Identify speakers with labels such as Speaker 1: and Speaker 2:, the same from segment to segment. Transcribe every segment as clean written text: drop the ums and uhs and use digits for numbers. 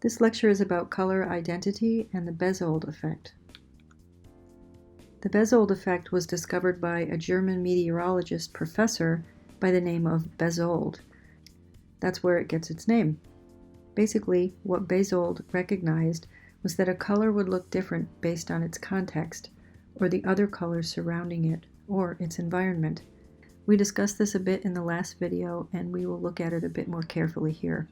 Speaker 1: This lecture is about color identity and the Bezold effect. The Bezold effect was discovered by a German meteorologist professor by the name of Bezold. That's where it gets its name. Basically, what Bezold recognized was that a color would look different based on its context, or the other colors surrounding it, or its environment. We discussed this a bit in the last video, and we will look at it a bit more carefully here.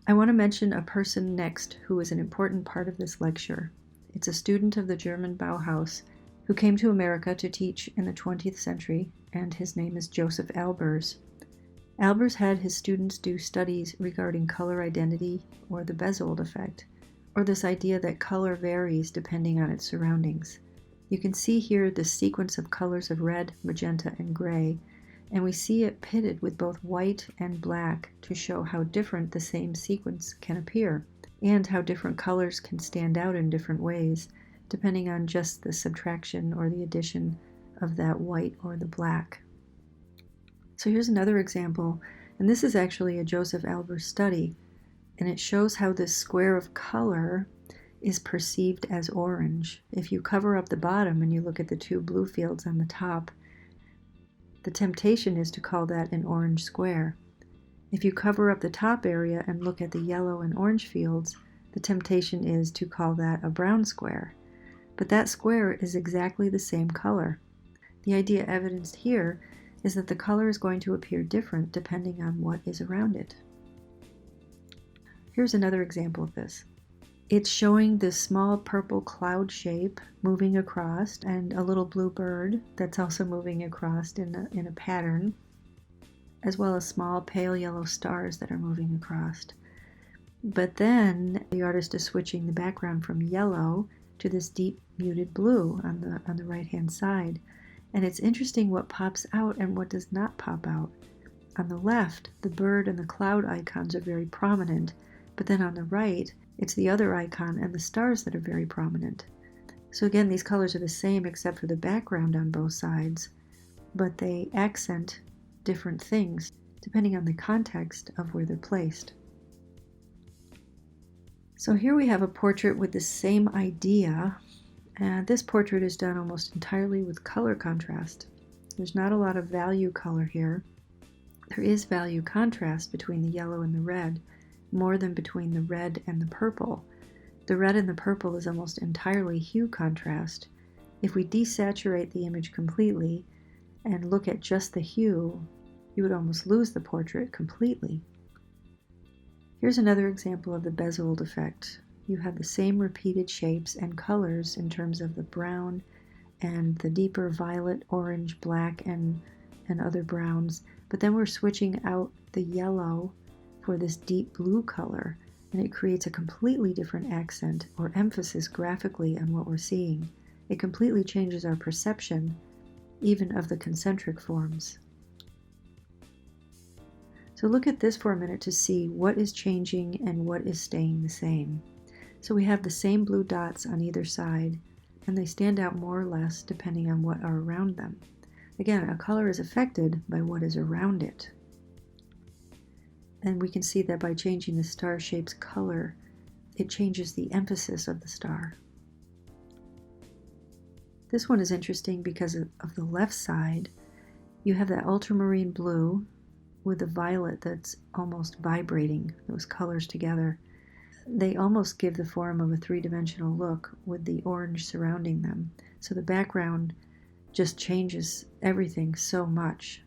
Speaker 1: I want to mention a person next who is an important part of this lecture. It's a student of the German Bauhaus who came to America to teach in the 20th century, and his name is Joseph Albers. Albers had his students do studies regarding color identity, or the Bezold effect, or this idea that color varies depending on its surroundings. You can see here the sequence of colors of red, magenta, and gray, and we see it pitted with both white and black to show how different the same sequence can appear, and how different colors can stand out in different ways, depending on just the subtraction or the addition of that white or the black. So here's another example, and this is actually a Joseph Albers study, and it shows how this square of color is perceived as orange. If you cover up the bottom and you look at the two blue fields on the top, the temptation is to call that an orange square. If you cover up the top area and look at the yellow and orange fields, the temptation is to call that a brown square. But that square is exactly the same color. The idea evidenced here is that the color is going to appear different depending on what is around it. Here's another example of this. It's showing this small purple cloud shape moving across and a little blue bird that's also moving across in a pattern, as well as small pale yellow stars that are moving across. But then the artist is switching the background from yellow to this deep muted blue on the right hand side. And it's interesting what pops out and what does not pop out. On the left, the bird and the cloud icons are very prominent, but then on the right, it's the other icon and the stars that are very prominent. So again, these colors are the same except for the background on both sides, but they accent different things depending on the context of where they're placed. So here we have a portrait with the same idea, and this portrait is done almost entirely with color contrast. There's not a lot of value color here. There is value contrast between the yellow and the red, more than between the red and the purple. The red and the purple is almost entirely hue contrast. If we desaturate the image completely and look at just the hue, you would almost lose the portrait completely. Here's another example of the Bezold effect. You have the same repeated shapes and colors in terms of the brown and the deeper violet, orange, black, and other browns, but then we're switching out the yellow for this deep blue color, and it creates a completely different accent or emphasis graphically on what we're seeing. It completely changes our perception, even of the concentric forms. So look at this for a minute to see what is changing and what is staying the same. So we have the same blue dots on either side, and they stand out more or less depending on what are around them. Again, a color is affected by what is around it. And we can see that by changing the star shape's color, it changes the emphasis of the star. This one is interesting because of the left side. You have that ultramarine blue with the violet that's almost vibrating, those colors together. They almost give the form of a three-dimensional look with the orange surrounding them. So the background just changes everything so much.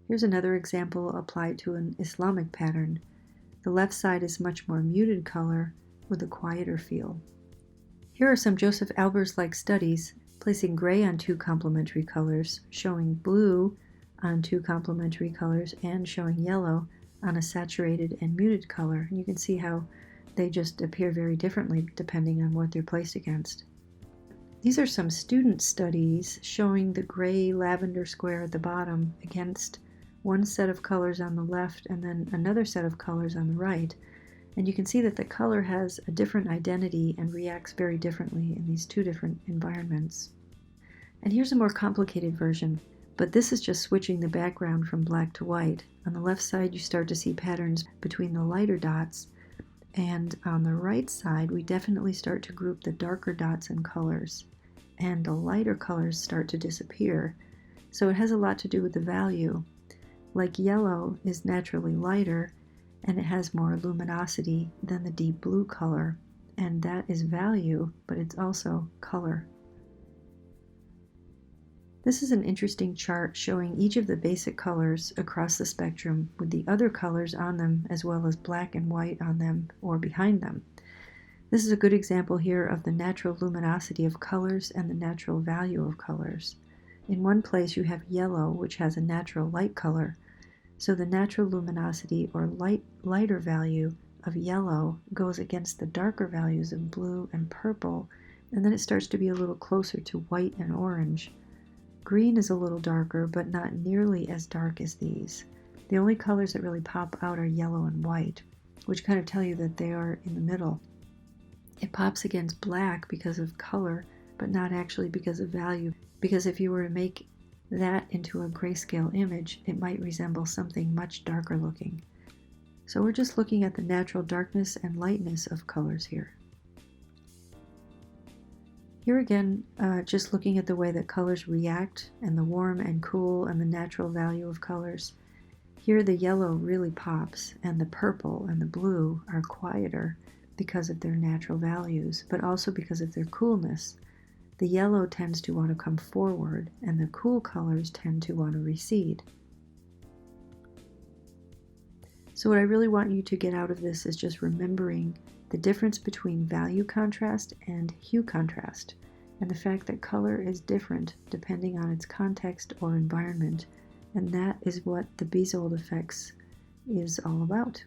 Speaker 1: Here's another example applied to an Islamic pattern. The left side is much more muted color with a quieter feel. Here are some Joseph Albers-like studies placing gray on two complementary colors, showing blue on two complementary colors, and showing yellow on a saturated and muted color. And you can see how they just appear very differently depending on what they're placed against. These are some student studies showing the gray lavender square at the bottom against one set of colors on the left and then another set of colors on the right. And you can see that the color has a different identity and reacts very differently in these two different environments. And here's a more complicated version. But this is just switching the background from black to white. On the left side, you start to see patterns between the lighter dots, and on the right side, we definitely start to group the darker dots and colors, and the lighter colors start to disappear. So it has a lot to do with the value. Like yellow is naturally lighter, and it has more luminosity than the deep blue color, and that is value, but it's also color. This is an interesting chart showing each of the basic colors across the spectrum with the other colors on them, as well as black and white on them or behind them. This is a good example here of the natural luminosity of colors and the natural value of colors. In one place you have yellow, which has a natural light color, so the natural luminosity or lighter value of yellow goes against the darker values of blue and purple, and then it starts to be a little closer to white and orange. Green is a little darker, but not nearly as dark as these. The only colors that really pop out are yellow and white, which kind of tell you that they are in the middle. It pops against black because of color, but not actually because of value, because if you were to make that into a grayscale image, it might resemble something much darker looking. So we're just looking at the natural darkness and lightness of colors here. Here again, just looking at the way that colors react and the warm and cool and the natural value of colors. Here the yellow really pops, and the purple and the blue are quieter because of their natural values, but also because of their coolness. The yellow tends to want to come forward, and the cool colors tend to want to recede. So what I really want you to get out of this is just remembering the difference between value contrast and hue contrast, and the fact that color is different depending on its context or environment, and that is what the Bezold effects is all about.